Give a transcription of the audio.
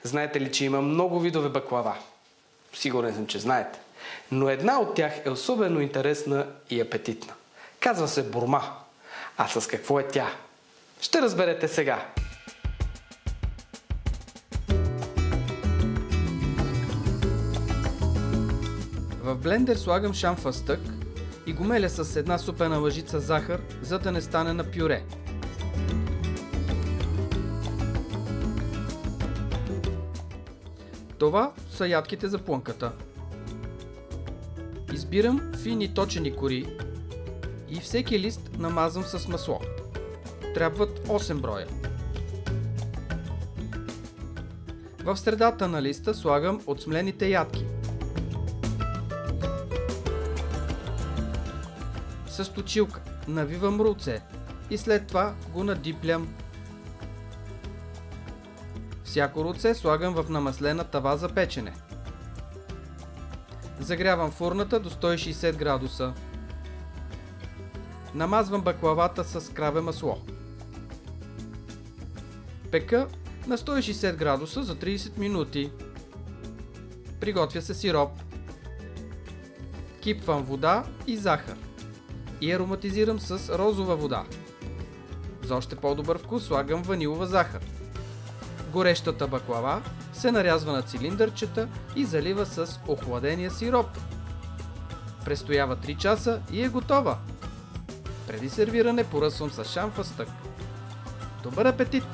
Знаете ли, че има много видове баклава? Сигурен съм, че знаете. Но една от тях е особено интересна и апетитна. Казва се бурма. А с какво е тя? Ще разберете сега. В блендер слагам шамфастък и го меля с една супена лъжица захар, за да не стане на пюре. Това са ядките за плънката. Избирам фини точени кори и всеки лист намазвам с масло. Трябват 8 броя. В средата на листа слагам отсмлените ядки. С точилка навивам рулце и след това го надиплям. Всяко рулце слагам в намаслена тава за печене. Загрявам фурната до 160 градуса. Намазвам баклавата с краве масло. Пека на 160 градуса за 30 минути. Приготвя се сироп. Кипвам вода и захар. И ароматизирам с розова вода. За още по-добър вкус слагам ванилова захар. Горещата баклава се нарязва на цилиндърчета и залива с охладения сироп. Престоява 3 часа и е готова. Преди сервиране поръсвам с шамфастък. Добър апетит!